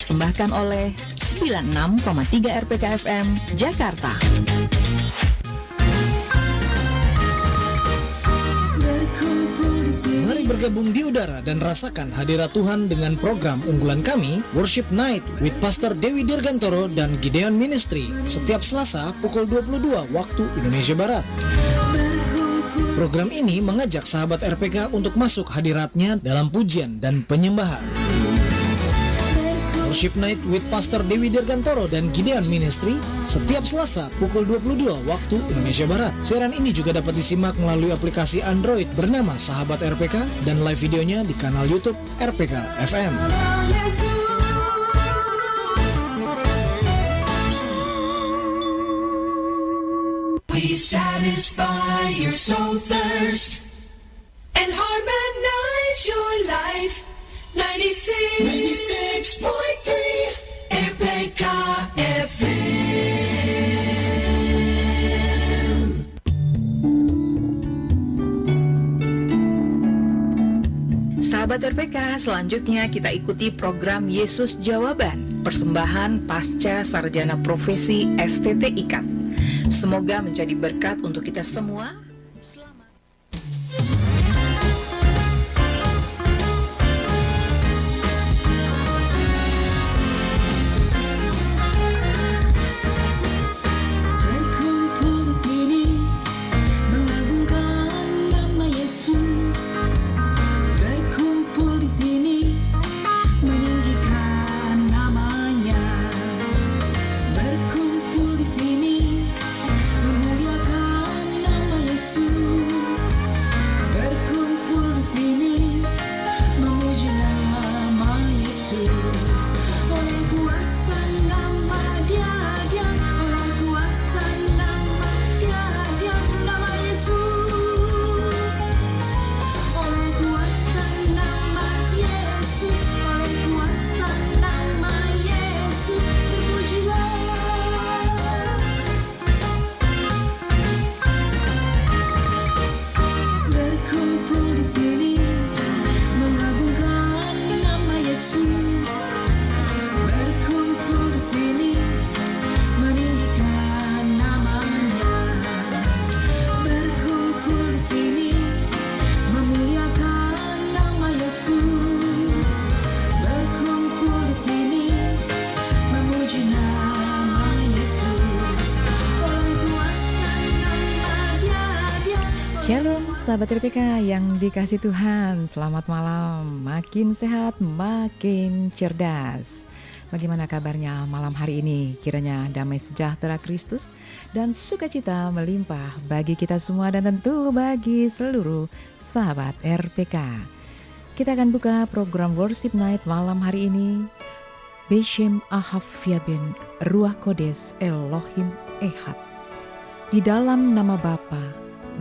Dipersembahkan oleh 96,3 RPK FM Jakarta. Mari bergabung di udara dan rasakan hadirat Tuhan dengan program unggulan kami, Worship Night with Pastor Dewi Dirgantoro dan Gideon Ministry, setiap Selasa pukul 22 waktu Indonesia Barat. Program ini mengajak sahabat RPK untuk masuk hadiratnya dalam pujian dan penyembahan. Worship Night with Pastor Dewi Dirgantoro dan Gideon Ministry setiap Selasa pukul 22 waktu Indonesia Barat. Siaran ini juga dapat disimak melalui aplikasi Android bernama Sahabat RPK dan live videonya di kanal YouTube RPK FM. We satisfy your soul thirst and harmonize your life. 96.3 RPK FM. Sahabat RPK, selanjutnya kita ikuti program Yesus Jawaban, persembahan pasca sarjana profesi STT IKAT. Semoga menjadi berkat untuk kita semua. Sahabat RPK yang dikasih Tuhan, selamat malam. Makin sehat, makin cerdas. Bagaimana kabarnya malam hari ini? Kiranya damai sejahtera Kristus dan sukacita melimpah bagi kita semua dan tentu bagi seluruh sahabat RPK. Kita akan buka program Worship Night malam hari ini. Beshem Ahafyabin Ruach Kodes Elohim Ehad. Di dalam nama Bapa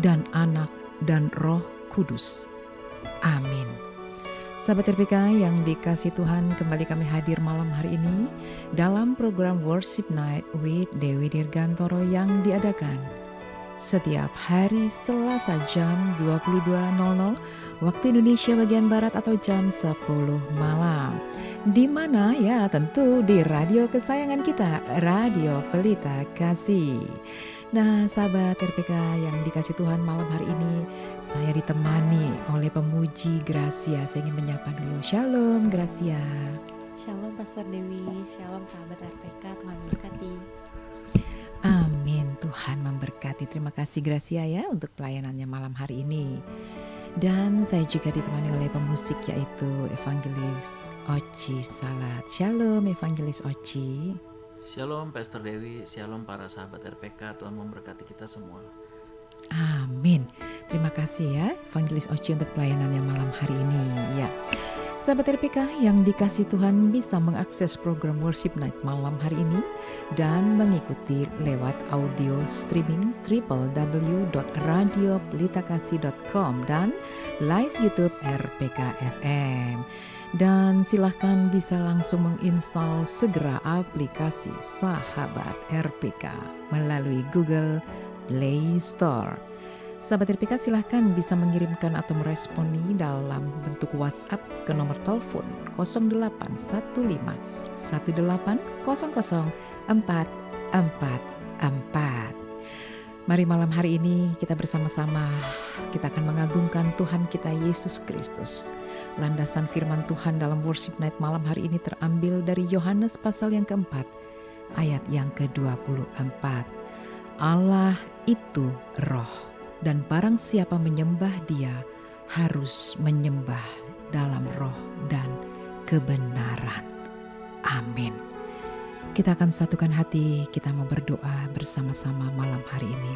dan Anak dan Roh Kudus. Amin. Sahabat RPK yang dikasih Tuhan, kembali kami hadir malam hari ini dalam program Worship Night with Dewi Dirgantoro yang diadakan setiap hari Selasa jam 22.00 waktu Indonesia bagian Barat atau jam 10 malam. Di mana ya, tentu di radio kesayangan kita, Radio Pelita Kasih. Nah, sahabat RPK yang dikasih Tuhan, malam hari ini saya ditemani oleh pemuji Gracia. Saya ingin menyapa dulu. Shalom Gracia. Shalom Pastor Dewi, shalom sahabat RPK, Tuhan memberkati. Amin, Tuhan memberkati. Terima kasih Gracia ya untuk pelayanannya malam hari ini. Dan saya juga ditemani oleh pemusik yaitu Evangelis Oci Salat. Shalom Evangelis Oci. Shalom Pastor Dewi, shalom para sahabat RPK, Tuhan memberkati kita semua. Amin. Terima kasih ya Evangelis Oci untuk pelayanannya malam hari ini. Ya, sahabat RPK yang dikasih Tuhan bisa mengakses program Worship Night malam hari ini dan mengikuti lewat audio streaming www.radiopelitakasih.com dan live YouTube RPK FM. Dan silahkan bisa langsung menginstal segera aplikasi Sahabat RPK melalui Google Play Store. Sahabat RPK silahkan bisa mengirimkan atau meresponi dalam bentuk WhatsApp ke nomor telepon 0815 1800 444. Mari malam hari ini kita bersama-sama kita akan mengagungkan Tuhan kita Yesus Kristus. Landasan firman Tuhan dalam Worship Night malam hari ini terambil dari Yohanes pasal yang keempat ayat yang ke-24. Allah itu roh, dan barang siapa menyembah Dia harus menyembah dalam roh dan kebenaran. Amin. Kita akan satukan hati, kita mau berdoa bersama-sama malam hari ini.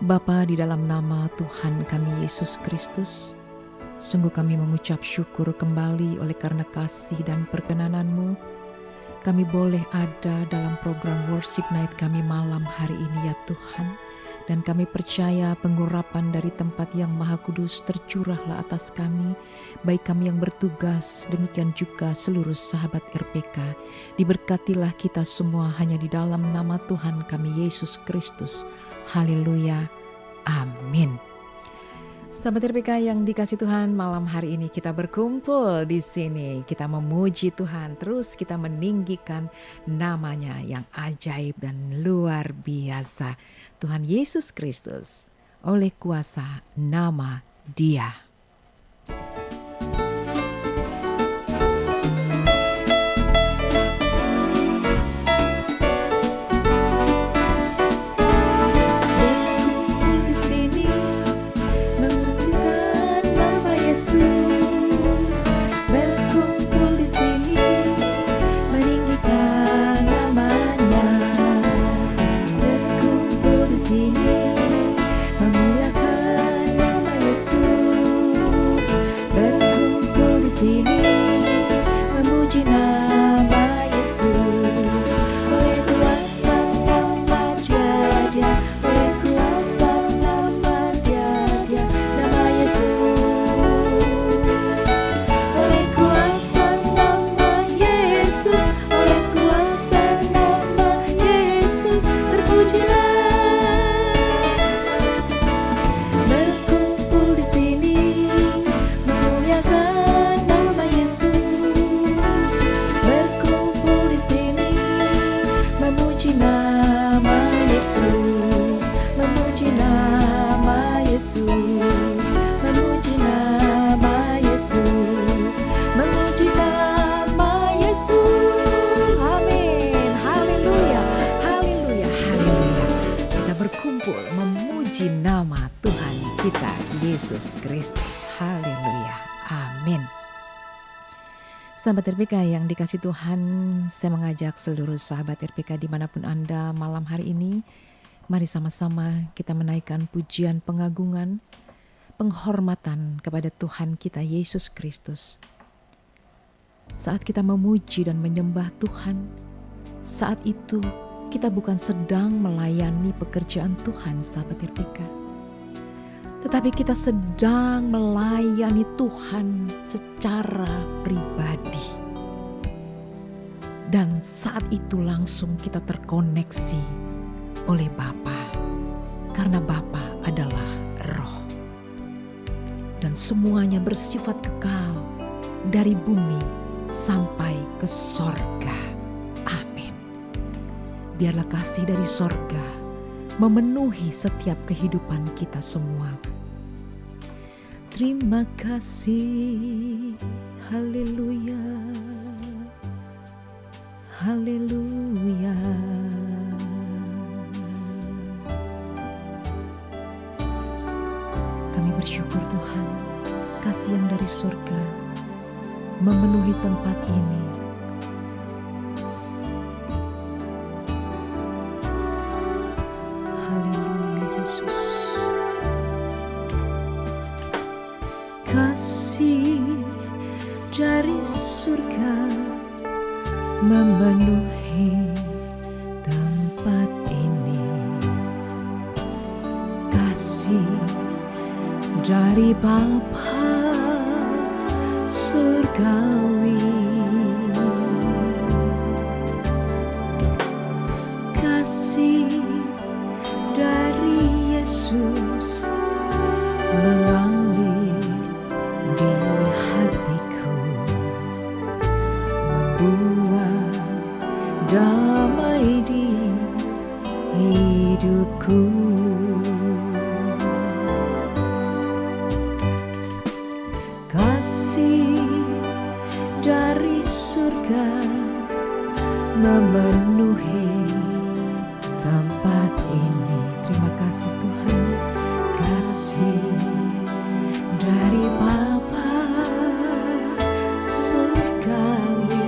Bapa, di dalam nama Tuhan kami Yesus Kristus, sungguh kami mengucap syukur kembali oleh karena kasih dan perkenanan-Mu. Kami boleh ada dalam program Worship Night kami malam hari ini ya Tuhan. Dan kami percaya pengurapan dari tempat yang Maha Kudus tercurahlah atas kami, baik kami yang bertugas, demikian juga seluruh sahabat RPK. Diberkatilah kita semua hanya di dalam nama Tuhan kami Yesus Kristus. Haleluya. Amin. Sahabat RPK yang dikasih Tuhan, malam hari ini kita berkumpul di sini. Kita memuji Tuhan, terus kita meninggikan namanya yang ajaib dan luar biasa. Tuhan Yesus Kristus, oleh kuasa nama Dia. Yesus Kristus. Haleluya. Amin. Sahabat RPK yang dikasih Tuhan, saya mengajak seluruh sahabat RPK dimanapun Anda malam hari ini, mari sama-sama kita menaikkan pujian pengagungan, penghormatan kepada Tuhan kita Yesus Kristus. Saat kita memuji dan menyembah Tuhan, saat itu kita bukan sedang melayani pekerjaan Tuhan, sahabat RPK. Tetapi kita sedang melayani Tuhan secara pribadi. Dan saat itu langsung kita terkoneksi oleh Bapa. Karena Bapa adalah roh. Dan semuanya bersifat kekal dari bumi sampai ke sorga. Amin. Biarlah kasih dari sorga memenuhi setiap kehidupan kita semua. Terima kasih, haleluya, haleluya. Kami bersyukur Tuhan, kasih yang dari surga memenuhi tempat ini. Kasih dari surga memenuhi tempat ini. Kasih dari Bapa surgawi. Kasih dari Yesus membuat damai di hidupku. Kasih dari surga memenuhi tempat ini. Terima kasih Tuhan. Kasih dari Bapa surgawi,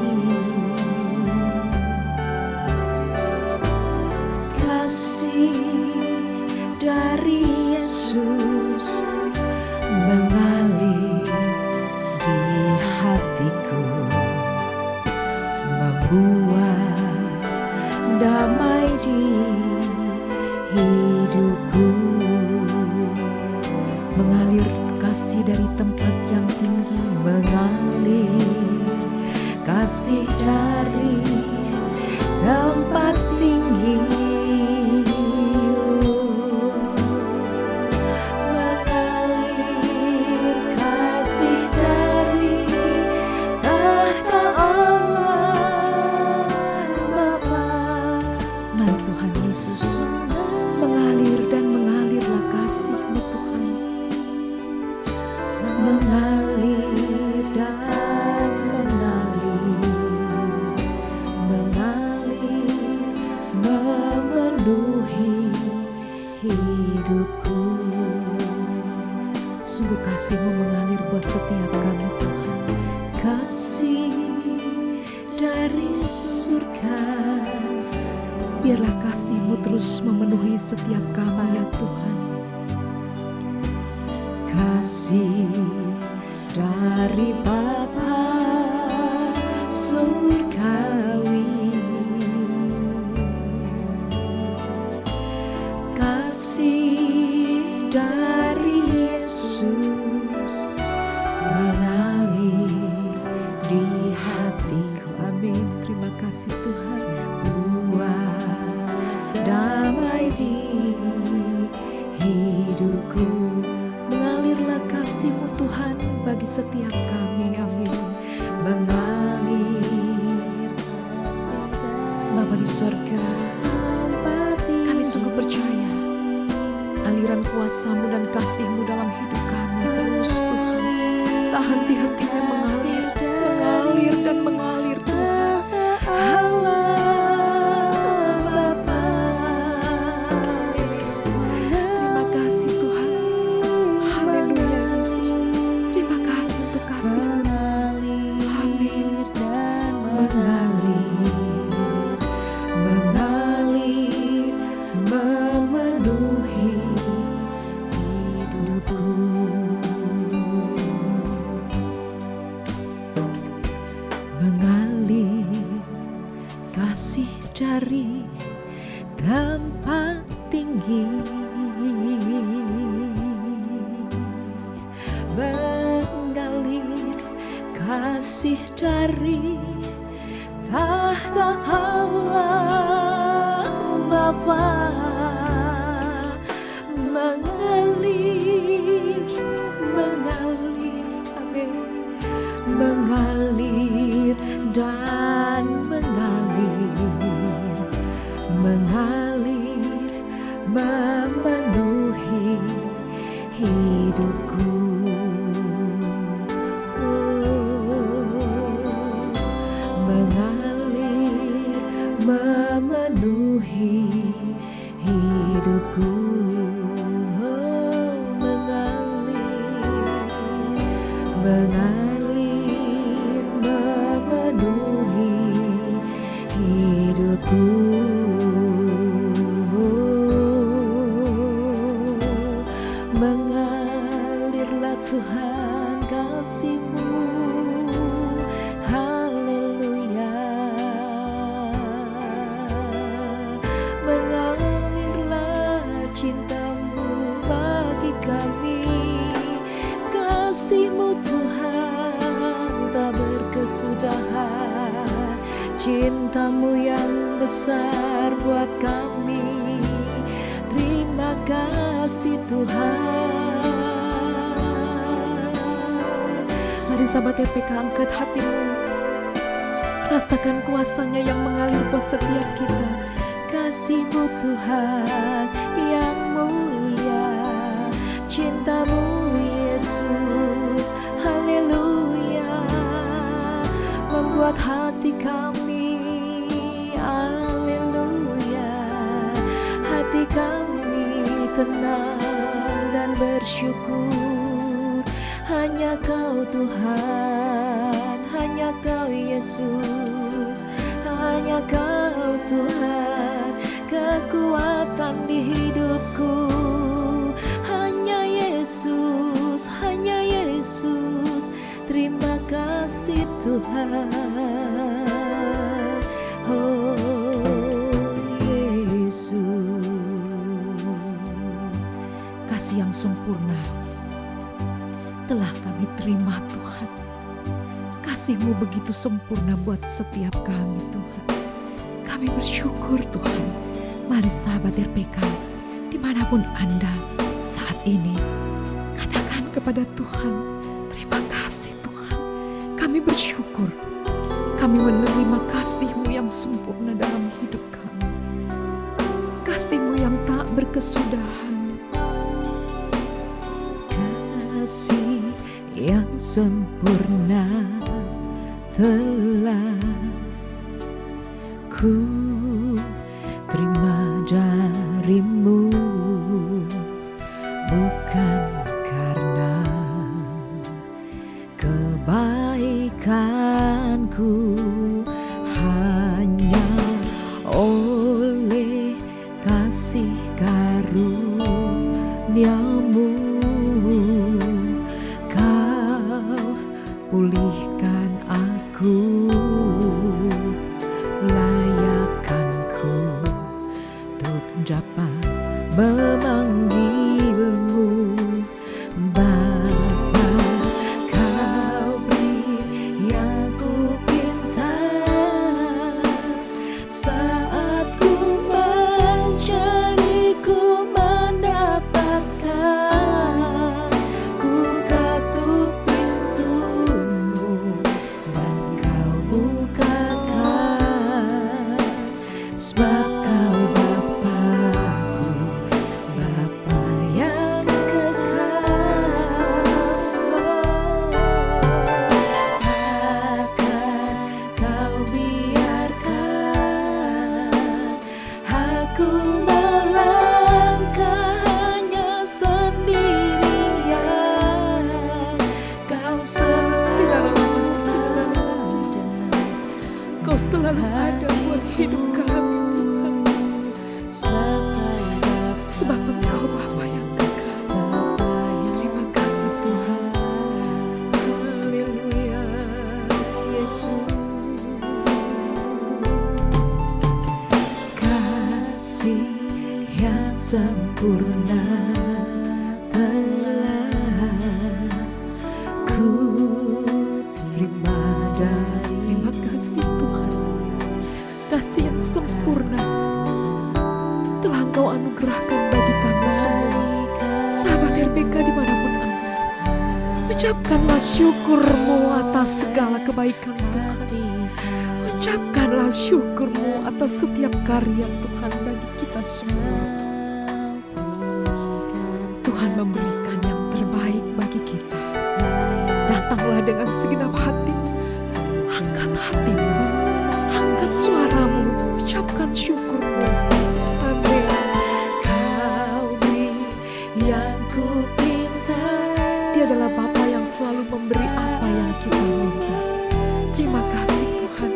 kasih dari Yesus mengalir di hatiku, membuat damai di hidupku. Mengalir kasih dari tempat yang tinggi, mengalir kasih dari tempat tinggi, mengalir kasih dari tahta Allah Bapa. Mari Tuhan Yesus, mengalir dan mengalirlah kasih-Mu Tuhan, mengalir dan mengalir memenuhi hidupku. Sungguh kasih-Mu mengalir buat setiap kami Tuhan. Kasih dari surga, biarlah kasih-Mu terus memenuhi setiap kami ya Tuhan. Kasih dari Bapa surgawi, kasih dari Yesus mengalir di hatiku. Amin. Terima kasih Tuhan. Buat damai di hidupku. Mengalirlah kasih-Mu Tuhan bagi setiap kami. Amin. Mengalir Bapa di sorga, kami sungguh percaya aliran kuasa-Mu dan kasih-Mu dalam hidup kami terus Tuhan. Tak henti-hentinya mengalir dan mengalir Tuhan. Terima kasih Tuhan. Haleluya Yesus. Terima kasih untuk kasih-Mu. Amin. Mengalir memenuhi hidupku. Mengalir kasih dari tempat tinggi, mengalir kasih dari tahta Allah Bapa, mengalir, amin, mengalir dan mengalir memenuhi hidupku. Mengalir memenuhi hidupku. Mengalir memenuhi hidupku. Mengalirlah Tuhan kasih-Mu. Haleluya. Mengalirlah cinta-Mu bagi kami. Kasih-Mu Tuhan tak berkesudahan, cinta-Mu yang besar buat kami. Terima kasih Tuhan. Mari sahabat RPK, angkat hatimu, Rasakan kuasa-Nya yang mengalir buat setiap kita. Kasih-Mu Tuhan yang mulia, cinta-Mu Yesus, haleluya, membuat hati kami, haleluya, hati kami tenang dan bersyukur. Hanya Kau Tuhan, hanya Kau Yesus, hanya Kau Tuhan, kekuatan di hidupku. Hanya Yesus, hanya Yesus, terima kasih Tuhan. Oh Yesus, kasih yang sempurna telah kami terima Tuhan. Kasih-Mu begitu sempurna buat setiap kami Tuhan. Kami bersyukur Tuhan. Mari sahabat RPK, dimanapun Anda saat ini, katakan kepada Tuhan, terima kasih Tuhan. Kami bersyukur. Kami menerima kasih-Mu yang sempurna dalam hidup kami. Kasih-Mu yang tak berkesudahan. Kasih yang sempurna telah ku terima dari-Mu, bukan karena kebaikanku, hanya oleh kasih karunia-Mu Kau pulihkan aku, layakkanku untuk dapat memanggil-Mu Bapa. Kau beri yang ku pinta saat ku mencari, ku mendapatkan. Ku ketuk pintu-Mu dan Kau bukakan, sebab Kau Bapa-Ku, Bapa yang kekal. Takkan Kau biarkan aku melangkah hanya sendirian. Kau selalu ada, Kau selalu ada buat hidup kami Tuhan. Sebab Engkau Bapa yang kekal. Terima kasih Tuhan. Haleluya Yesus. Kasih yang sempurna telah ku terima dari. Terima kasih Tuhan. Kasih yang sempurna telah Engkau anugerahkan bagi kami semua. Sahabat RPK dimanapun Anda, ucapkanlah syukur-Mu atas segala kebaikan Tuhan. Ucapkanlah syukur-Mu atas setiap karya Tuhan bagi kita semua. Tuhan memberikan yang terbaik bagi kita. Datanglah dengan segenap hati, angkat hatimu, angkat suaramu, ucapkan syukur-Mu. Amin. Kau beri yang ku pinta. Dia adalah Bapa yang selalu memberi apa yang kita minta. Terima kasih Tuhan.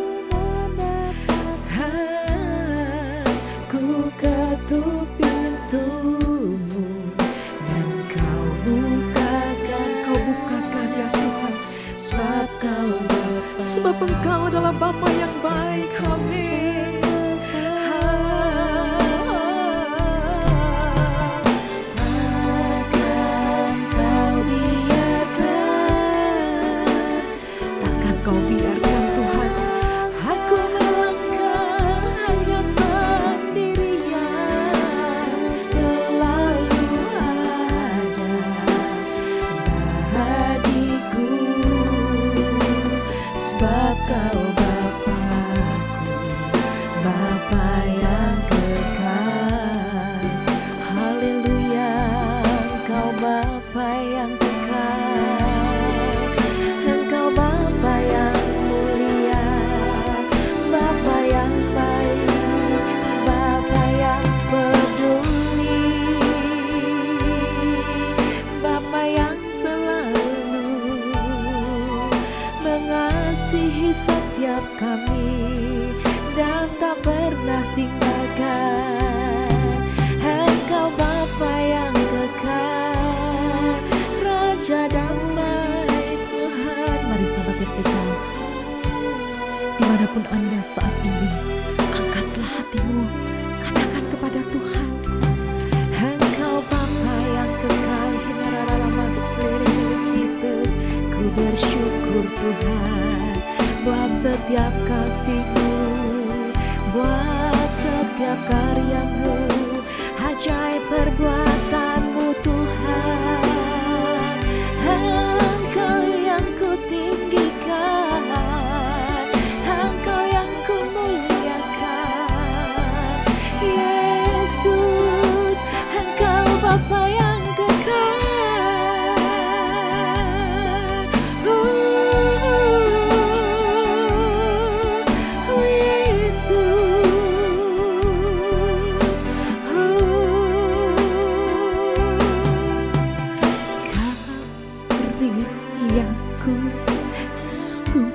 Ku ketuk pintu-Mu dan Kau bukakan ya Tuhan. Sebab Engkau adalah Bapa yang baik. Amin. Takkan Kau biarkan Tuhan aku melangkah hanya sendirian. Selalu ada bagiku, sebab Kau Bapa kami dan tak pernah tinggalkan. Engkau Bapa yang kekal, Raja damai Tuhan. Mari sahabat RPK, dimanapun Anda saat ini, angkatlah hatimu, katakan kepada Tuhan, Engkau Bapa yang kekal. Jesus, ku bersyukur Tuhan buat setiap kasih-Mu, buat setiap karya-Mu, ajaib perbuatan-Mu Tuhan. Engkau yang ku tinggikan, Engkau yang ku muliakan. Yesus, Engkau Bapa yang kekal.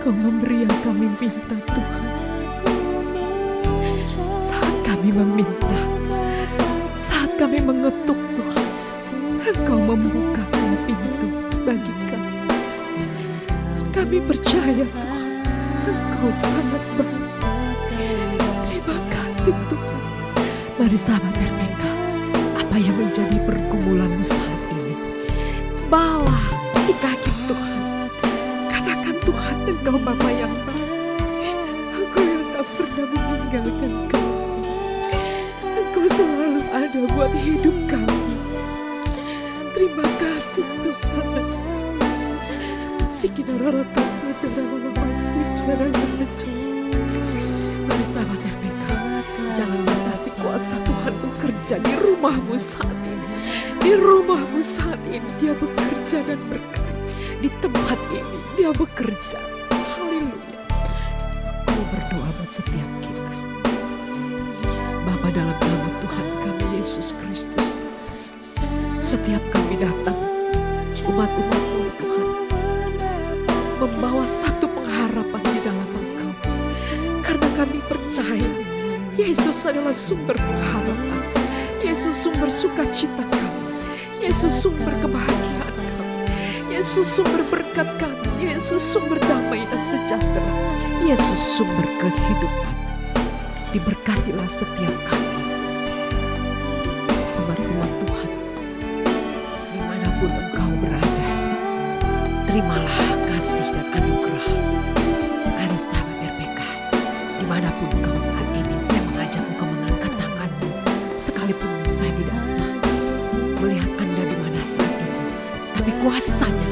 Kau memberi yang kami minta Tuhan. Saat kami meminta, saat kami mengetuk Tuhan, Engkau membukakan pintu bagi kami. Kami percaya Tuhan, Engkau sangat baik. Terima kasih Tuhan. Mari sahabat RPK, apa yang menjadi pergumulanmu saat ini, bawa di kaki Tuhan. Tuhan, Engkau Bapa yang baik, Engkau yang tak pernah meninggalkan kami. Engkau selalu ada buat hidup kami. Terima kasih Tuhan. Sikinara ratas sadara masih kiara ngecas. Mari sahabat RPK, jangan batasi kuasa Tuhan bekerja di rumahmu saat ini. Di rumahmu saat ini Dia bekerja dan berkat. Di tempat ini Dia bekerja. Haleluya. Aku berdoa buat setiap kita. Bapa, dalam nama Tuhan kami Yesus Kristus, setiap kami datang, umat-umat-Mu Tuhan, membawa satu pengharapan di dalam Engkau. Karena kami percaya Yesus adalah sumber pengharapan, Yesus sumber sukacita kami, Yesus sumber kebahagiaan kami, Yesus sumber berkat kami, Yesus sumber damai dan sejahtera, Yesus sumber kehidupan. Diberkatilah setiap kami, umat-umat Tuhan, dimanapun Engkau berada. Terimalah kasih dan anugerah. Mari sahabat RPK, dimanapun Engkau saat ini, saya mengajak Engkau mengangkat tanganmu, sekalipun saya tidak sah melihat Anda di mana saat ini, tapi kuasanya,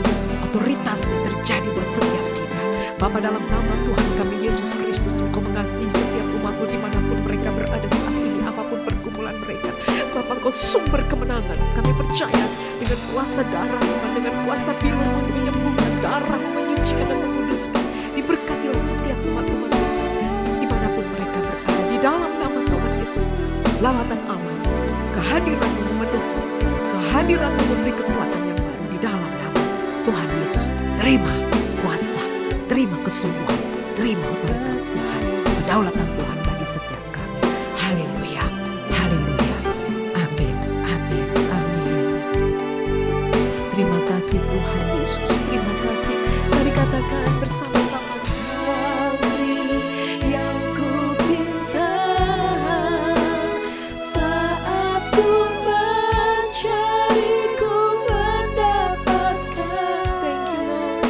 otoritasnya terjadi buat setiap kita. Bapa, dalam nama Tuhan kami Yesus Kristus, Engkau mengasihi setiap umat-Mu dimanapun mereka berada saat ini, apapun pergumulan mereka. Bapa, Engkau sumber kemenangan. Kami percaya dengan kuasa darah-Mu, dengan kuasa biru-Mu menyembuhkan, darah-Mu menyucikan dan menguduskan. Diberkatilah setiap umat-umat dimanapun mereka berada. Di dalam nama Tuhan Yesus, lawatan Allah, kehadiran-Mu memenuhi, kehadiran-Mu memberi kekuatan yang baru di dalam nama Tuhan Yesus. Terima kuasa, terima kesembuhan, terima otoritas Tuhan, kedaulatan Tuhan bagi setiap kami. Haleluya, haleluya, amin, amin, amin. Terima kasih Tuhan Yesus, terima kasih. Mari katakan bersama-sama, Beri yang ku pinta saat ku mencari, ku mendapatkan. Thank you Lord.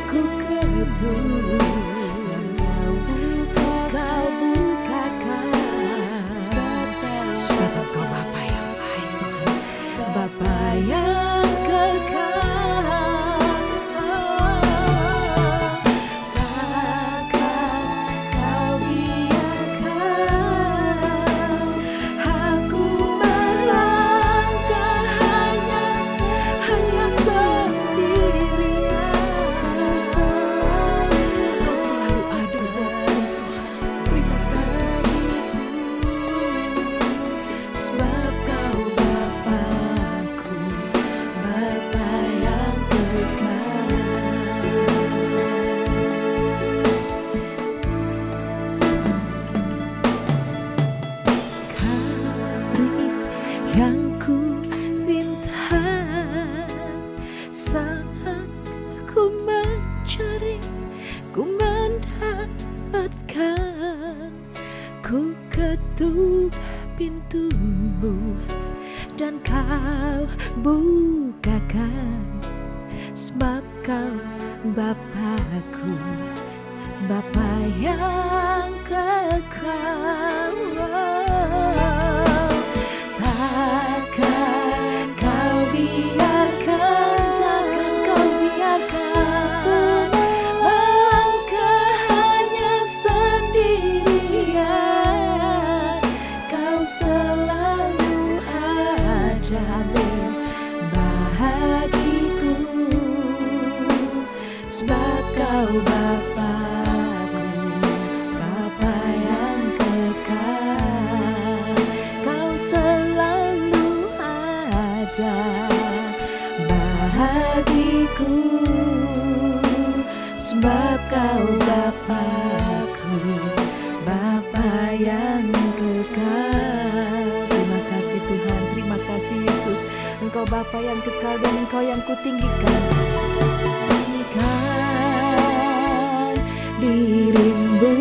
Ku ketuk dapatkan. Ku ketuk pintumu dan kau bukakan, sebab kau Bapakku, Bapa yang kekal. Takkan kau biarkan, takkan kau biarkan engkau hanya sendirian. Kau selalu ada bahagiku, sebab kau Bapakku, Bapa yang kekal. Kau selalu ada bahagiku, sebab kau Bapakku, Bapa yang kekal. Terima kasih Tuhan, terima kasih Yesus. Engkau Bapa yang kekal dan Engkau yang kutinggikan. Tinggikan dirimu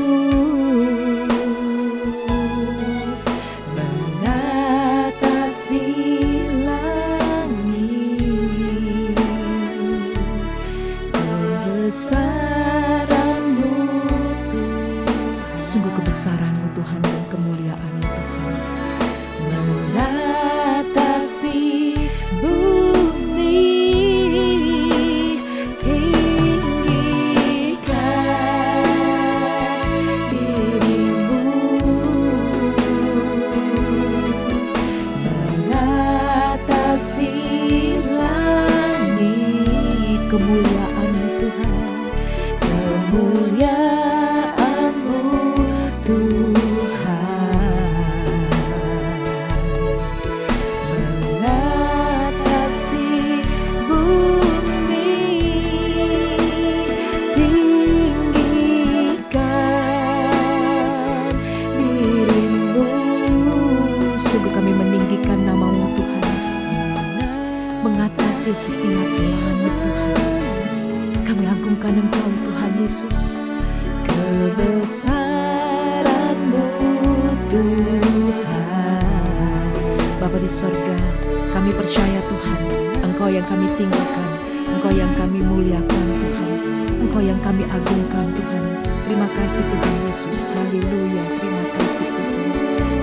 mengatasi langit. Kebesaran-Mu Tuhan, sungguh kebesaran-Mu Tuhan dan kemuliaan-Mu Tuhan, mengatasi bumi. Tinggikan dirimu mengatasi langit. Kemuliaan-Mu Tuhan, kemuliaan-Mu Tuhan, mengatasi bumi. Tinggikan dirimu, sungguh kami meninggikan nama-Mu Tuhan, mengatasi setiap langit Tuhan. Kami agungkan Engkau Tuhan Yesus. Kebesaran-Mu Tuhan, Bapa di sorga, kami percaya Tuhan, Engkau yang kami tinggalkan, Engkau yang kami muliakan Tuhan, Engkau yang kami agungkan Tuhan. Terima kasih Tuhan Yesus, haleluya. Terima kasih Tuhan,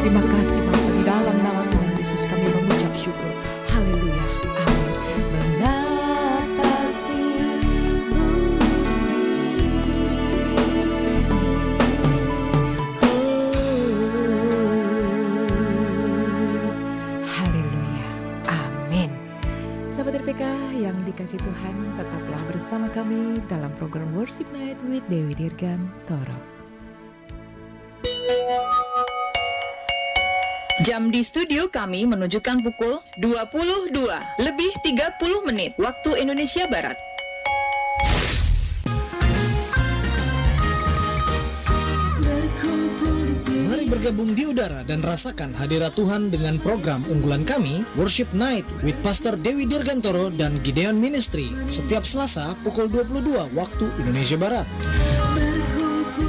terima kasih Bapa, di dalam nama Tuhan Yesus kami mengucap syukur, haleluya, amin. Mengatasi haleluya, amin. Sahabat RPK yang dikasih Tuhan, tetaplah bersama kami dalam program Worship Night with Dewi Dirgantoro. Jam di studio kami menunjukkan pukul 22:30 waktu Indonesia Barat. Mari bergabung di udara dan rasakan hadirat Tuhan dengan program unggulan kami, Worship Night with Pastor Dewi Dirgantoro dan Gideon Ministry, setiap Selasa pukul 22 waktu Indonesia Barat.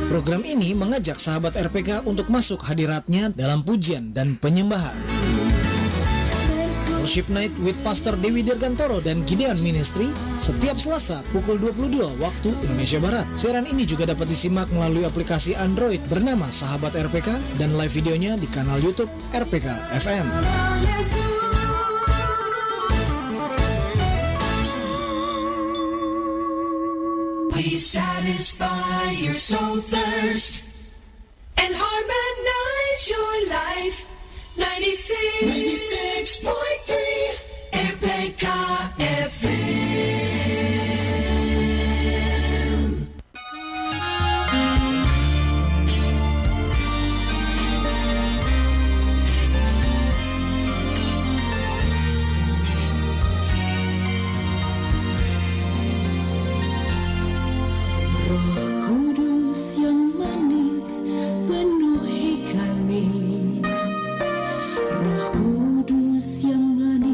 Program ini mengajak sahabat RPK untuk masuk hadiratnya dalam pujian dan penyembahan. Worship Night with Pastor Dewi Dirgantoro dan Gideon Ministry setiap Selasa pukul 22 waktu Indonesia Barat. Siaran ini juga dapat disimak melalui aplikasi Android bernama Sahabat RPK dan live videonya di kanal YouTube RPK FM. We satisfy your soul thirst and harmonize your life. 96.3 RPK FM. Kudus yang manis penuhi kami, Roh Kudus yang manis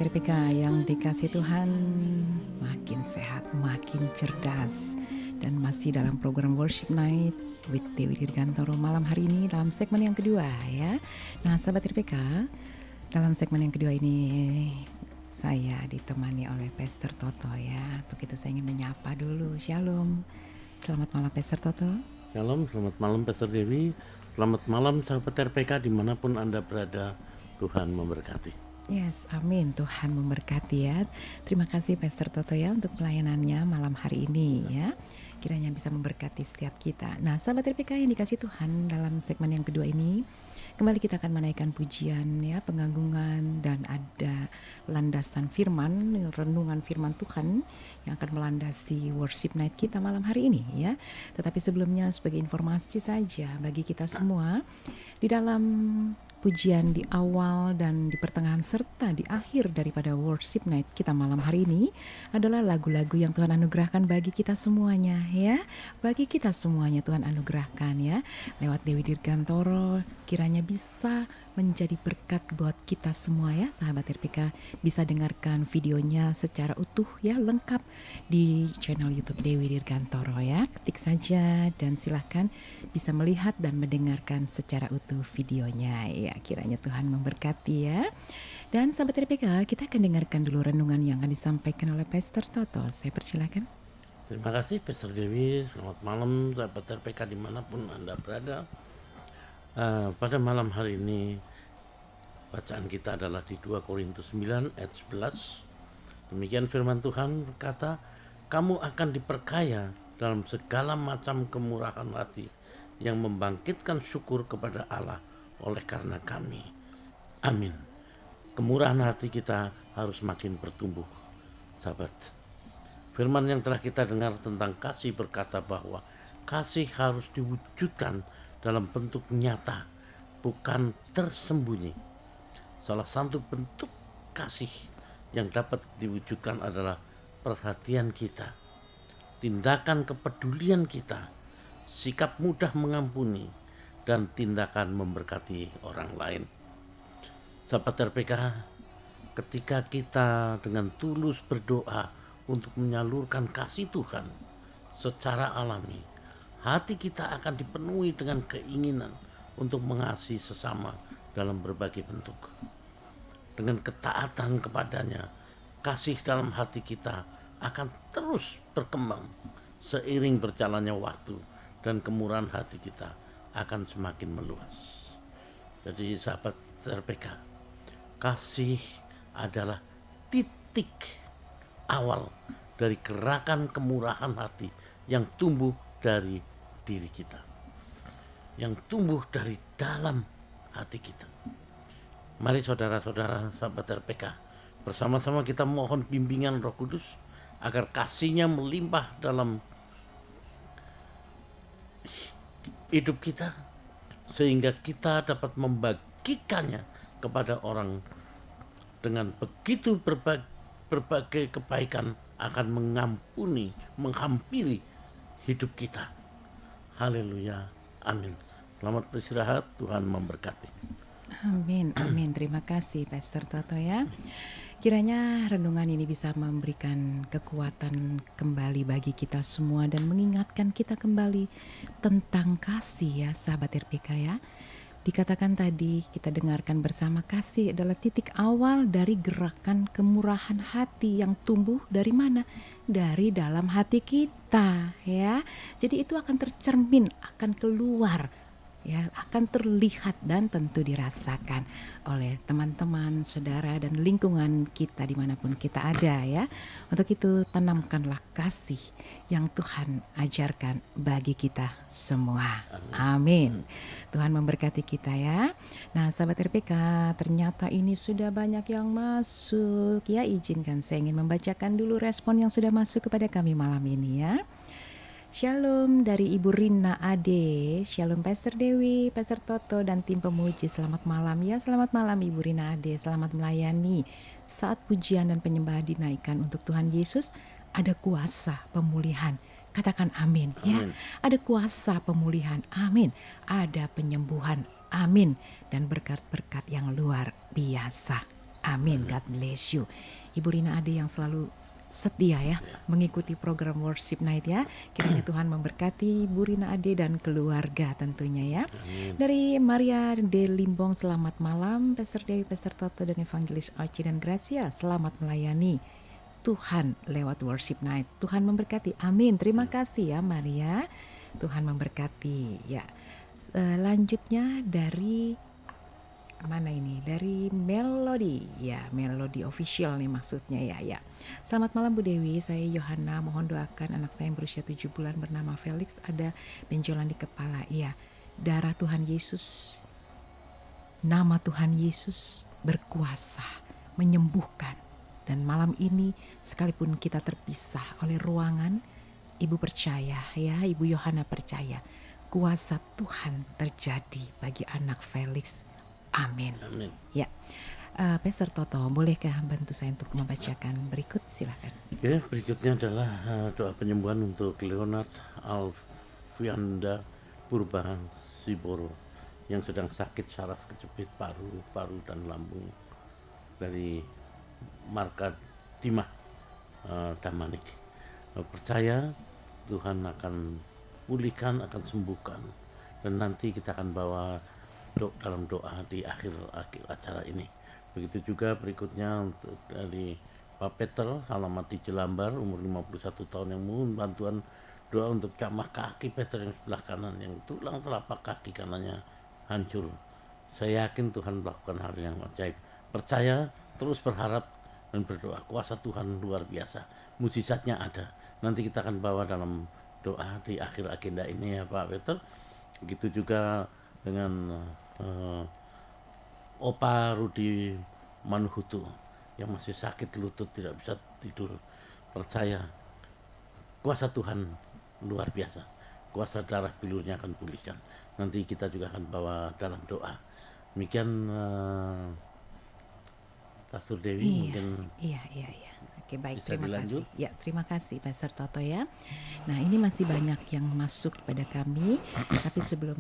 sahabat RPK yang dikasih Tuhan, makin sehat, makin cerdas. Dan masih dalam program Worship Night with Dewi Dirgantoro malam hari ini dalam segmen yang kedua ya. Nah sahabat RPK, dalam segmen yang kedua ini saya ditemani oleh Pastor Toto ya. Begitu saya ingin menyapa dulu. Shalom. Selamat malam Pastor Toto. Shalom, selamat malam Pastor Dewi. Selamat malam sahabat RPK dimanapun Anda berada. Tuhan memberkati. Yes, amin. Tuhan memberkati ya. Terima kasih Pastor Toto ya untuk pelayanannya malam hari ini ya. Kiranya bisa memberkati setiap kita. Nah, sahabat RPK yang dikasih Tuhan, dalam segmen yang kedua ini kembali kita akan menaikkan pujian ya, pengagungkan, dan ada landasan firman, renungan firman Tuhan yang akan melandasi worship night kita malam hari ini ya. Tetapi sebelumnya sebagai informasi saja bagi kita semua, di dalam pujian di awal dan di pertengahan serta di akhir daripada worship night kita malam hari ini adalah lagu-lagu yang Tuhan anugerahkan bagi kita semuanya ya. Bagi kita semuanya Tuhan anugerahkan ya. Lewat Dewi Dirgantoro kiranya bisa menjadi berkat buat kita semua ya sahabat RPK. Bisa dengarkan videonya secara utuh ya, lengkap di channel YouTube Dewi Dirgantoro ya. Ketik saja dan silahkan bisa melihat dan mendengarkan secara utuh videonya ya. Kiranya Tuhan memberkati ya. Dan sahabat RPK, kita akan dengarkan dulu renungan yang akan disampaikan oleh Pastor Toto. Saya persilakan. Terima kasih Pastor Dewi. Selamat malam sahabat RPK dimanapun Anda berada. Pada malam hari ini bacaan kita adalah di 2 Korintus 9 ayat 11. Demikian firman Tuhan berkata, kamu akan diperkaya dalam segala macam kemurahan hati yang membangkitkan syukur kepada Allah oleh karena kami. Amin. Kemurahan hati kita harus makin bertumbuh, sahabat. Firman yang telah kita dengar tentang kasih berkata bahwa kasih harus diwujudkan dalam bentuk nyata, bukan tersembunyi. Salah satu bentuk kasih yang dapat diwujudkan adalah perhatian kita, tindakan kepedulian kita, sikap mudah mengampuni, dan tindakan memberkati orang lain. Sahabat RPK, ketika kita dengan tulus berdoa untuk menyalurkan kasih Tuhan secara alami, hati kita akan dipenuhi dengan keinginan untuk mengasihi sesama dalam berbagai bentuk. Dengan ketaatan kepadanya, kasih dalam hati kita akan terus berkembang seiring berjalannya waktu dan kemurahan hati kita akan semakin meluas. Jadi sahabat RPK, kasih adalah titik awal dari gerakan kemurahan hati yang tumbuh dari diri kita, yang tumbuh dari dalam hati kita. Mari saudara-saudara sahabat RPK, bersama-sama kita mohon bimbingan Roh Kudus agar kasih-Nya melimpah dalam hidup kita, sehingga kita dapat membagikannya kepada orang. Dengan begitu berbagai kebaikan akan mengampuni, menghampiri hidup kita. Haleluya, amin. Selamat beristirahat, Tuhan memberkati. Amin, amin. Terima kasih Pastor Toto ya. Kiranya renungan ini bisa memberikan kekuatan kembali bagi kita semua dan mengingatkan kita kembali tentang kasih ya sahabat RPK ya. Dikatakan tadi, kita dengarkan bersama, kasih adalah titik awal dari gerakan kemurahan hati yang tumbuh dari mana? Dari dalam hati kita ya. Jadi itu akan tercermin, akan keluar ya, akan terlihat dan tentu dirasakan oleh teman-teman, saudara, dan lingkungan kita dimanapun kita ada ya. Untuk itu tanamkanlah kasih yang Tuhan ajarkan bagi kita semua. Amin. Tuhan memberkati kita ya. Nah sahabat RPK, ternyata ini sudah banyak yang masuk ya. Izinkan saya ingin membacakan dulu respon yang sudah masuk kepada kami malam ini ya. Shalom dari Ibu Rina Ade. Shalom Pastor Dewi, Pastor Toto, dan tim pemuji. Selamat malam ya, selamat malam Ibu Rina Ade. Selamat melayani. Saat pujian dan penyembahan dinaikkan untuk Tuhan Yesus, ada kuasa pemulihan. Katakan amin ya. Ada kuasa pemulihan, amin. Ada penyembuhan, amin. Dan berkat-berkat yang luar biasa, Amin. God bless you. Ibu Rina Ade yang selalu setia ya mengikuti program Worship Night ya. Kiranya Tuhan memberkati Bu Rina Ade dan keluarga tentunya ya. Amin. Dari Maria de Limbong, selamat malam Pastor Dewi, Pastor Toto dan Evangelis Oci dan Gracia. Selamat melayani Tuhan lewat Worship Night. Tuhan memberkati. Amin. Terima kasih ya Maria. Tuhan memberkati ya. Lanjutnya dari mana ini? Dari Melody ya, Melody Official nih maksudnya ya. Selamat malam Bu Dewi, saya Yohana, mohon doakan anak saya yang berusia 7 bulan bernama Felix ada benjolan di kepala. Iya, darah Tuhan Yesus, nama Tuhan Yesus berkuasa menyembuhkan. Dan malam ini sekalipun kita terpisah oleh ruangan, Ibu percaya ya, Ibu Yohana percaya kuasa Tuhan terjadi bagi anak Felix. Amin. Amin. Ya, Pastor Toto, bolehkah bantu saya untuk membacakan berikut? Silakan. Ya, berikutnya adalah doa penyembuhan untuk Leonard Alfianda Purba Siboro yang sedang sakit saraf kejepit paru dan lambung dari Marka Dimah Damanik. Percaya Tuhan akan pulihkan, akan sembuhkan, dan nanti kita akan bawa dalam doa di akhir acara ini. Begitu juga berikutnya untuk dari Pak Peter, alamat di Jelambar, umur 51 tahun, yang mohon bantuan doa untuk camah kaki Peter yang sebelah kanan, yang tulang telapak kaki kanannya hancur. Saya yakin Tuhan melakukan hal yang ajaib. Percaya, terus berharap dan berdoa. Kuasa Tuhan luar biasa. Mukjizatnya ada. Nanti kita akan bawa dalam doa di akhir agenda ini ya Pak Peter. Begitu juga dengan Opa Rudi Manhutu yang masih sakit lutut, tidak bisa tidur. Percaya kuasa Tuhan luar biasa. Kuasa darah bilurnya akan pulihkan. Nanti kita juga akan bawa dalam doa. Demikian Pastor Dewi. Iya. Oke, baik, Bisa terima dilanjut? kasih. Ya, terima kasih Pastor Toto ya. Nah, ini masih banyak yang masuk pada kami, tapi sebelum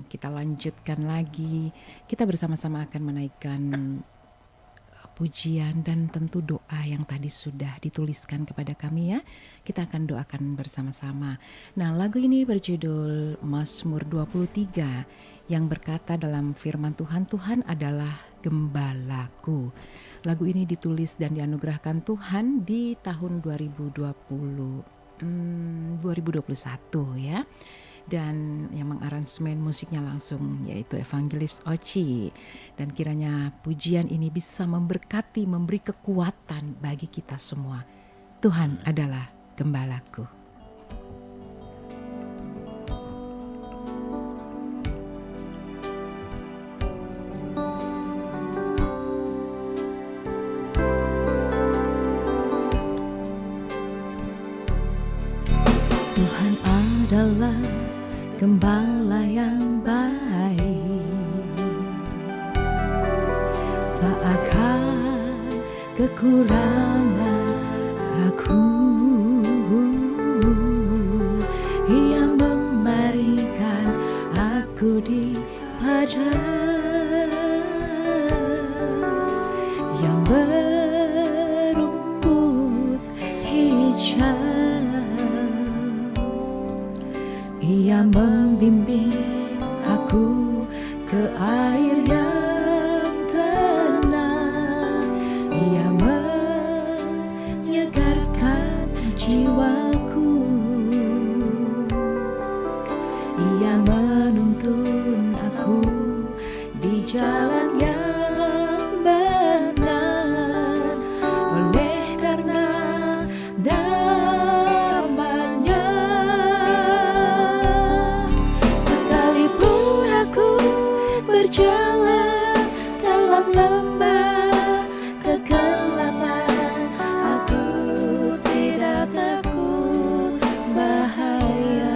kita lanjutkan lagi, kita bersama-sama akan menaikkan pujian dan tentu doa yang tadi sudah dituliskan kepada kami ya. Kita akan doakan bersama-sama. Nah, lagu ini berjudul Mazmur 23 yang berkata dalam firman Tuhan, Tuhan adalah gembalaku. Lagu ini ditulis dan dianugerahkan Tuhan di tahun 2021 ya. Dan yang mengaransemen musiknya langsung yaitu Evangelis Oci. Dan kiranya pujian ini bisa memberkati, memberi kekuatan bagi kita semua. Tuhan adalah gembalaku. Tuhan adalah gembala yang baik, tak akan kekurangan aku. Ia memberikan aku di padang yang berumput hijau. Ia membimbing aku ke air yang tenang. Ia menyegarkan jiwaku. Ia menuntun aku di jalan yang benar. Oleh karena namanya, sekalipun aku berjalan dalam lembah kegelapan, aku tidak takut bahaya.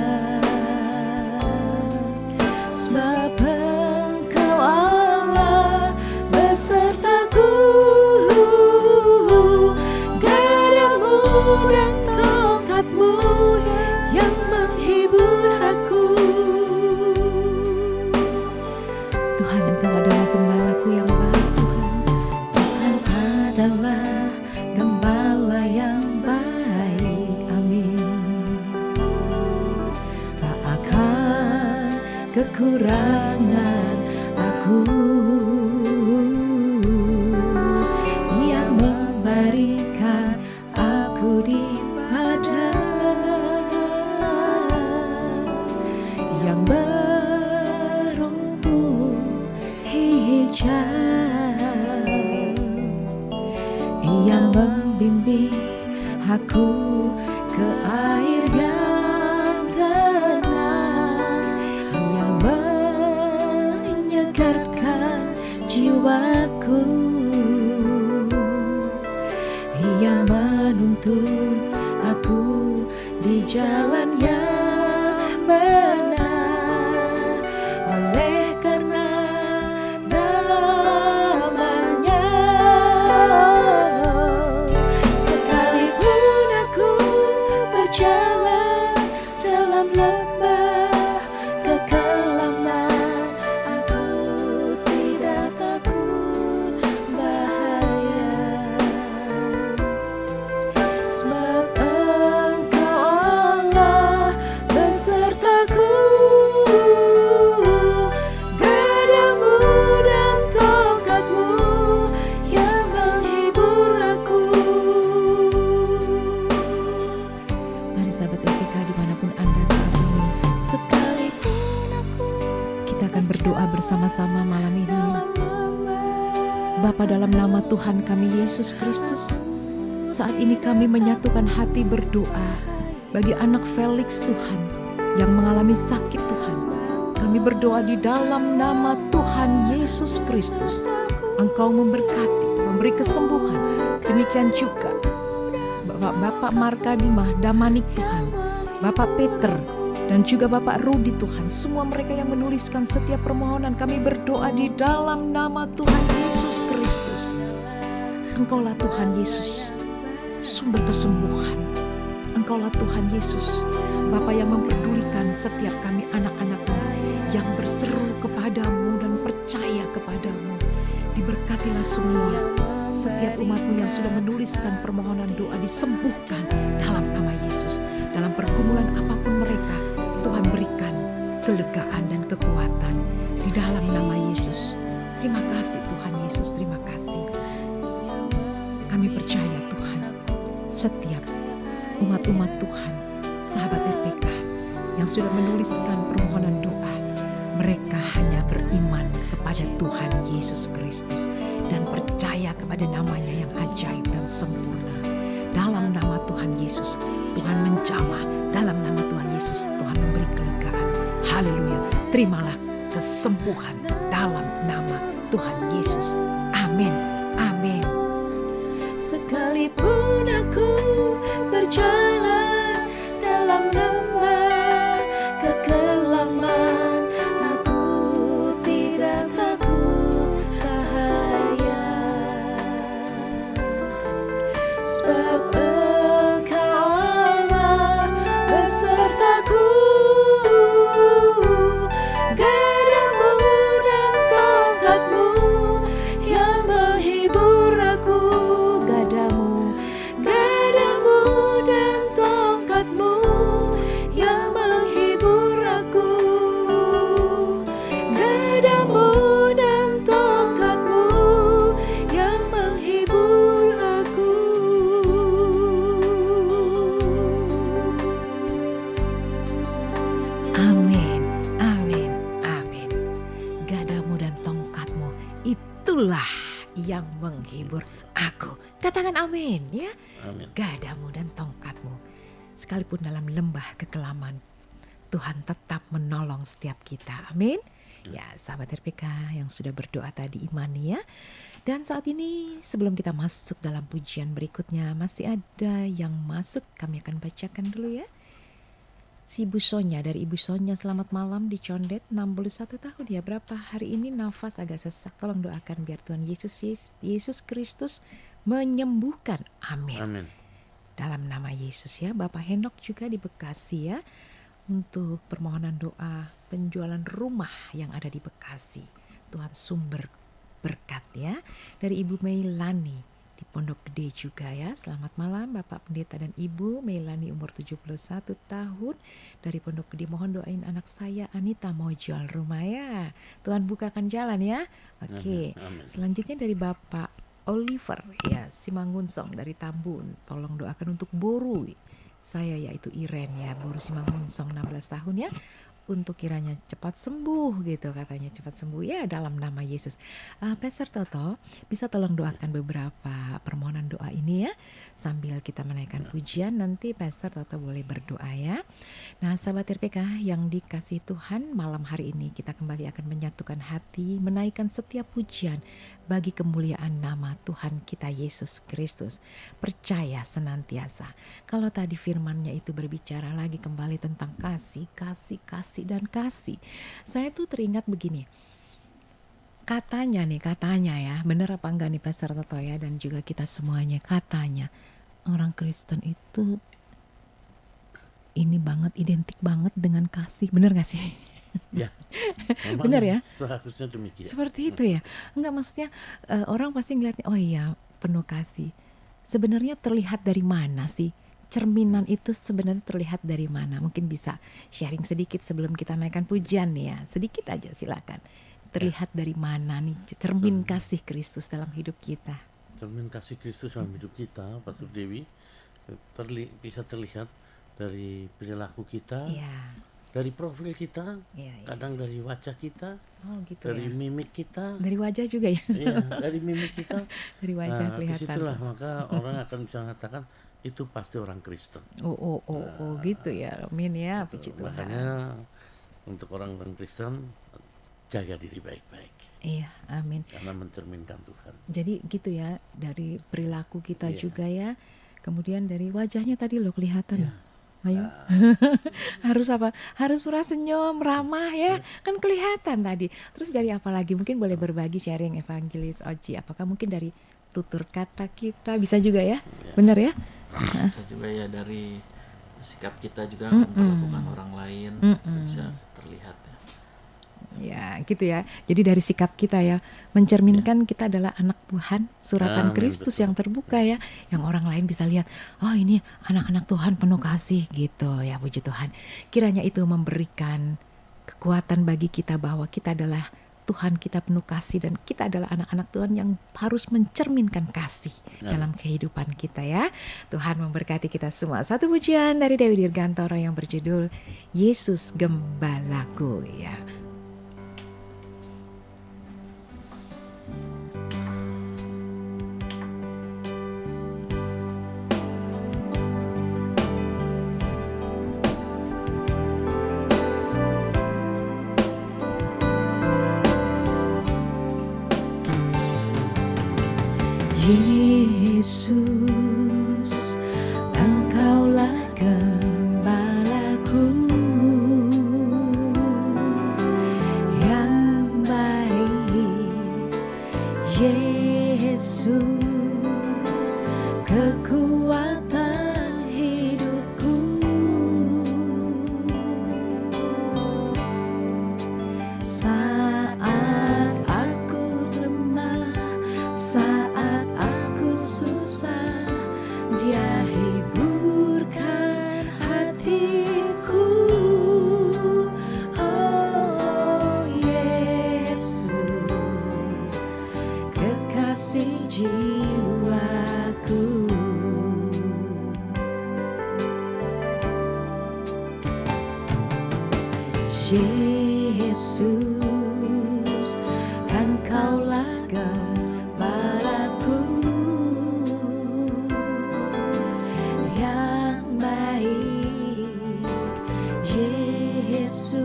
kekurangan aku, yang memberikan aku di padang, yang berumput hijau, yang membimbing aku ke air yang tenang, yang menyegarkan jiwaku, yang menuntun aku di jalan yang benar, oleh karena namanya. Sekalipun aku berjalan dalam lembah kekelaman, aku tidak takut bahaya, sebab Engkau Allah besertaku. Gadamu dan tongkatmu yang menghibur aku. Mari sahabat RPK dimanapun Anda saat ini, sekalipun aku, kita akan berdoa bersama-sama malam ini. Bapa, dalam nama Tuhan kami Yesus Kristus, saat ini kami menyatukan hati berdoa bagi anak Felix Tuhan yang mengalami sakit Tuhan. Kami berdoa di dalam nama Tuhan Yesus Kristus, Engkau memberkati, memberi kesembuhan. Demikian juga Bapak Markadimah Damanik Tuhan, Bapak Peter, dan juga Bapak Rudi Tuhan. Semua mereka yang menuliskan setiap permohonan, kami berdoa di dalam nama Tuhan Yesus Kristus. Engkaulah Tuhan Yesus, sumber kesembuhan. Engkaulah Tuhan Yesus, Bapa yang memperdulikan setiap kami anak-anak-Mu yang berseru kepadamu dan percaya kepadamu. Diberkatilah semua setiap umat-Mu yang sudah menuliskan permohonan doa, disembuhkan dalam nama Yesus. Dalam pergumulan apapun mereka, Tuhan berikan kelegaan dan kekuatan di dalam nama Yesus. Terima kasih Tuhan Yesus, terima kasih. Kami percaya Tuhan, setiap umat-umat Tuhan, sahabat RPK yang sudah menuliskan permohonan doa, mereka hanya beriman kepada Tuhan Yesus Kristus dan percaya kepada namanya yang ajaib dan sempurna. Dalam nama Tuhan Yesus, Tuhan menjamah. Dalam nama Tuhan Yesus, Tuhan memberi kelegaan. Haleluya. Terimalah kesembuhan dalam nama Tuhan Yesus. Amin. Amin. Sekalipun aku berjalan dalam lembah kekelaman, aku tidak takut bahaya, sebab Engkau Allah besertaku. Gadamu dan tongkatmu yang menghibur aku. Gadamu dan tongkatmu yang menghibur aku. Gadamu dan tongkatmu yang menghibur aku. Amin, amin, amin. Gadamu dan tongkatmu, itulah yang menghibur aku. Katakan amin ya. Amin. Gadamu dan tongkatmu, sekalipun dalam lembah kekelaman, Tuhan tetap menolong setiap kita. Amin. Ya, sahabat RPK yang sudah berdoa tadi imani ya. Dan saat ini sebelum kita masuk dalam pujian berikutnya, masih ada yang masuk, kami akan bacakan dulu ya. Si Ibu Sonya, dari Ibu Sonya, selamat malam di Condet, 61 tahun ya. Berapa hari ini nafas agak sesak, tolong doakan biar Tuhan Yesus Kristus menyembuhkan. Amin. Amin. Dalam nama Yesus ya. Bapak Henok juga di Bekasi ya, untuk permohonan doa penjualan rumah yang ada di Bekasi. Tuhan sumber berkat ya. Dari Ibu Meilani di Pondok Gede juga ya. Selamat malam Bapak Pendeta dan Ibu. Melani umur 71 tahun dari Pondok Gede. Mohon doain anak saya Anita mau jual rumah ya. Tuhan bukakan jalan ya. Oke. Amin. Selanjutnya dari Bapak Oliver ya, Simangunsong dari Tambun. Tolong doakan untuk Boru saya yaitu Iren ya, Boru Simangunsong 16 tahun ya. Untuk kiranya cepat sembuh gitu katanya, cepat sembuh ya dalam nama Yesus. Pastor Toto bisa tolong doakan beberapa permohonan doa ini ya, sambil kita menaikkan pujian. Nanti Pastor Toto boleh berdoa ya. Nah sahabat RPK yang dikasih Tuhan, malam hari ini kita kembali akan menyatukan hati, menaikkan setiap pujian bagi kemuliaan nama Tuhan kita Yesus Kristus. Percaya senantiasa. Kalau tadi firman-Nya itu berbicara lagi kembali tentang kasih, dan kasih. Saya tuh teringat begini. Katanya ya, bener apa enggak nih Pastor Toto ya, dan juga kita semuanya, katanya orang Kristen itu ini banget, identik banget dengan kasih. Bener gak sih? Ya, bener ya? Seharusnya demikian. Seperti itu ya. Enggak, maksudnya orang pasti ngeliatnya, oh iya penuh kasih. Sebenarnya terlihat dari mana sih? Cerminan itu sebenarnya terlihat dari mana? Mungkin bisa sharing sedikit sebelum kita naikkan pujian nih ya. Sedikit aja silakan. Terlihat dari mana nih cermin kasih Kristus dalam hidup kita? Cermin kasih Kristus dalam hidup kita, Pastor Dewi, bisa terlihat dari perilaku kita, dari profil kita, kadang dari wajah kita, dari mimik kita, dari wajah juga ya. Iya, dari mimik kita, dari wajah kelihatan. Disitulah maka orang akan bisa mengatakan itu pasti orang Kristen. Gitu ya. Amin ya, puji Tuhan. Makanya untuk orang Kristen jaga diri baik-baik. Iya, amin. Karena mencerminkan Tuhan. Jadi gitu ya, dari perilaku kita juga ya. Kemudian dari wajahnya tadi lo kelihatan. Ayo. Harus apa? Harus pura senyum, ramah ya. Kan kelihatan tadi. Terus dari apa lagi? Mungkin boleh berbagi sharing Evangelis Oji. Apakah mungkin dari tutur kata kita bisa juga ya? Benar ya? Bisa juga ya dari sikap kita juga memperlakukan orang lain, itu bisa terlihat ya. Ya gitu ya. Jadi dari sikap kita ya, mencerminkan kita adalah anak Tuhan, suratan Kristus yang terbuka ya, yang orang lain bisa lihat, oh ini anak-anak Tuhan penuh kasih gitu ya, puji Tuhan. Kiranya itu memberikan kekuatan bagi kita bahwa kita adalah Tuhan, kita penuh kasih, dan kita adalah anak-anak Tuhan yang harus mencerminkan kasih dalam kehidupan kita ya. Tuhan memberkati kita semua. Satu pujian dari Dewi Dirgantoro yang berjudul Yesus Gembalaku ya. Yesus, Engkaulah gembalaku yang baik. Yesus, kekuatan hidupku. Saat aku lemah, saat aku susah, Dia hiburkan hatiku. Oh Yesus, kekasih jiwaku. Yesus, Engkaulah gembalaku yang baik. Yesus,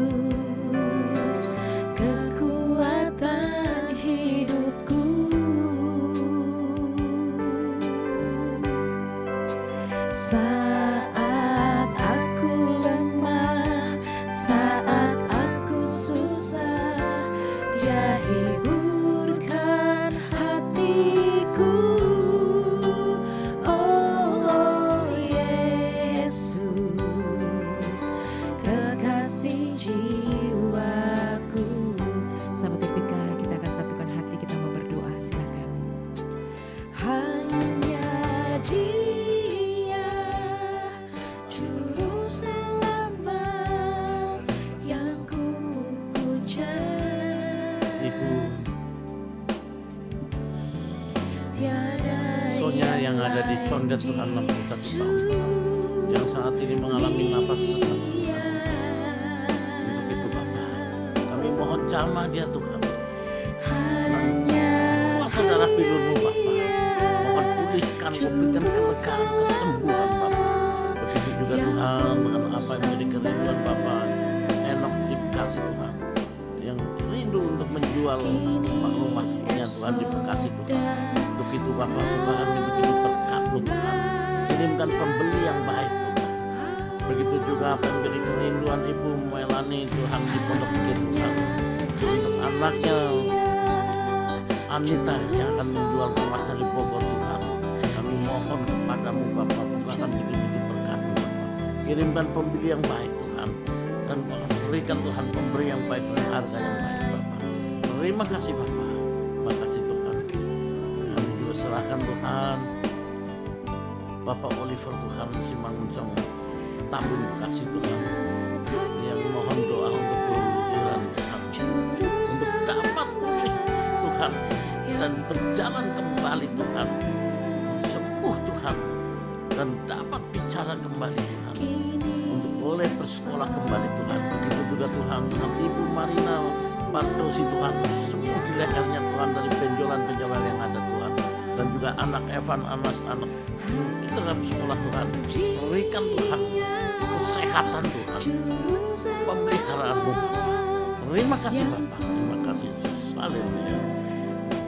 kekuatan hidupku. Saat aku lemah, saat aku susah, Ibu Sonya yang ada di Condet Tuhan 61 tahun Tuhan, yang saat ini mengalami nafas sesak Tuhan. Untuk itu Bapa, kami mohon jamah dia Tuhan. Kuasa darah pilur-Mu Bapa, mohon pulihkan, memberikan kelegaan, kesembuhan Bapa. Begitu juga Tuhan dengan apa yang menjadi kerinduan Bapa Enok dikasih Tuhan, yang rindu untuk menjual rumahnya Tuhan di Bekasi Tuhan. Untuk itu Bapak Tuhan, begitu berkat-Mu Tuhan, kirimkan pembeli yang baik Tuhan. Begitu juga apa yang menjadi kerinduan Ibu Melani Tuhan di Pondok Gede Tuhan, untuk anaknya Anita yang akan menjual rumahnya di Bogor Tuhan. Kami mohon kepadamu Bapak, bukakan begitu berkat-Mu Bapak. Kirimkan pembeli yang baik Tuhan, dan berikan Tuhan pemberi yang baik dengan harga yang baik Bapak. Terima kasih Bapak. Terima kasih Tuhan. Kami juga serahkan Tuhan Bapak Oliver Tuhan Simanguncong Tambun Bekasi Tuhan, yang mohon doa untuk kemudian Tuhan, untuk dapat pulih Tuhan dan berjalan kembali Tuhan, sembuh Tuhan, dan dapat bicara kembali Tuhan, untuk boleh bersekolah kembali Tuhan. Begitu juga Tuhan dengan Ibu Marina Pardosi Tuhan, sembuh di lehernya Tuhan dari benjolan-benjolan yang ada Tuhan, dan juga anak Evan Anas, anak itu dalam sekolah Tuhan. Berikan Tuhan kesehatan Tuhan, pemeliharaan-Mu Bapa. Terima kasih Bapa, terima kasih. Haleluya.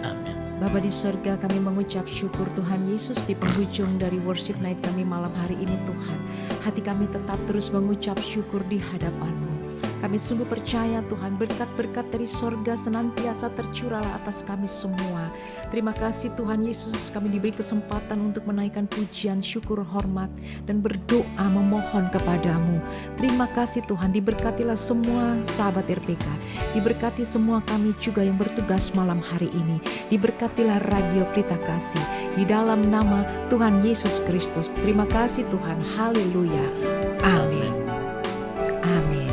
Amin. Bapa di sorga, kami mengucap syukur Tuhan Yesus di penghujung dari worship night kami malam hari ini Tuhan. Hati kami tetap terus mengucap syukur di hadapan-Mu. Kami sungguh percaya Tuhan, berkat-berkat dari sorga senantiasa tercurah atas kami semua. Terima kasih Tuhan Yesus, kami diberi kesempatan untuk menaikkan pujian, syukur, hormat, dan berdoa memohon kepadamu. Terima kasih Tuhan, diberkatilah semua sahabat RPK. Diberkati semua kami juga yang bertugas malam hari ini. Diberkatilah Radio Pelita Kasih. Di dalam nama Tuhan Yesus Kristus. Terima kasih Tuhan. Haleluya. Amin. Amin.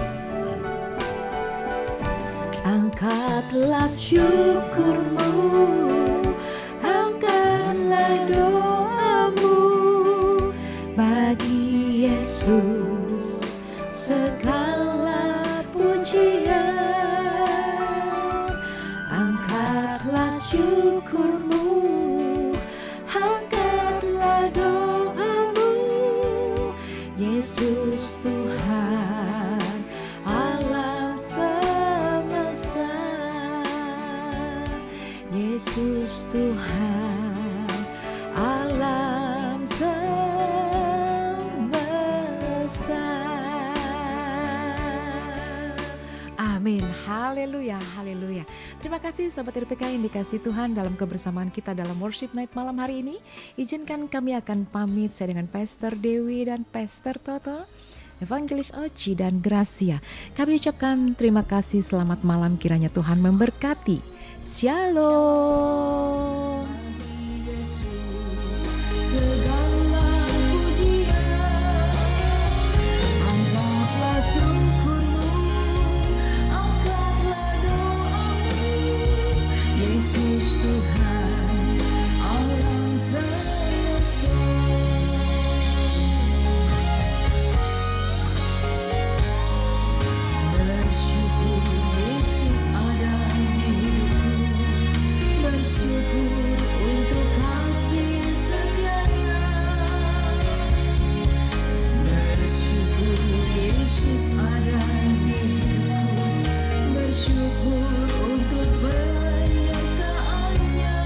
Angkatlah syukurmu, angkatlah doamu bagi Yesus, segala pujian. Angkatlah syukurmu, angkatlah doamu, Yesus Tuhan alam semesta, Yesus Tuhan alam semesta. Amin. Haleluya, haleluya. Terima kasih Sobat RPK yang dikasih Tuhan dalam kebersamaan kita dalam worship night malam hari ini. Izinkan kami akan pamit saya dengan Pastor Dewi dan Pastor Toto, Evangelis Oci dan Gracia. Kami ucapkan terima kasih, selamat malam, kiranya Tuhan memberkati. Shalom. Segala pujian, angkatlah syukurmu, angkatlah doamu, Yesus Tuhan alam semesta. Bersyukur Yesus ada di hidupku, bersyukur untuk kasih setianya. Bersyukur Yesus ada di hidupku, bersyukur untuk penyertaannya.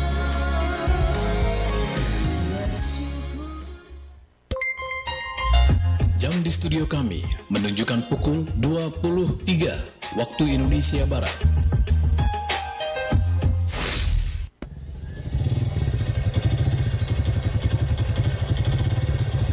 Bersyukur. Jam di studio kami menunjukkan pukul 23 waktu Indonesia Barat.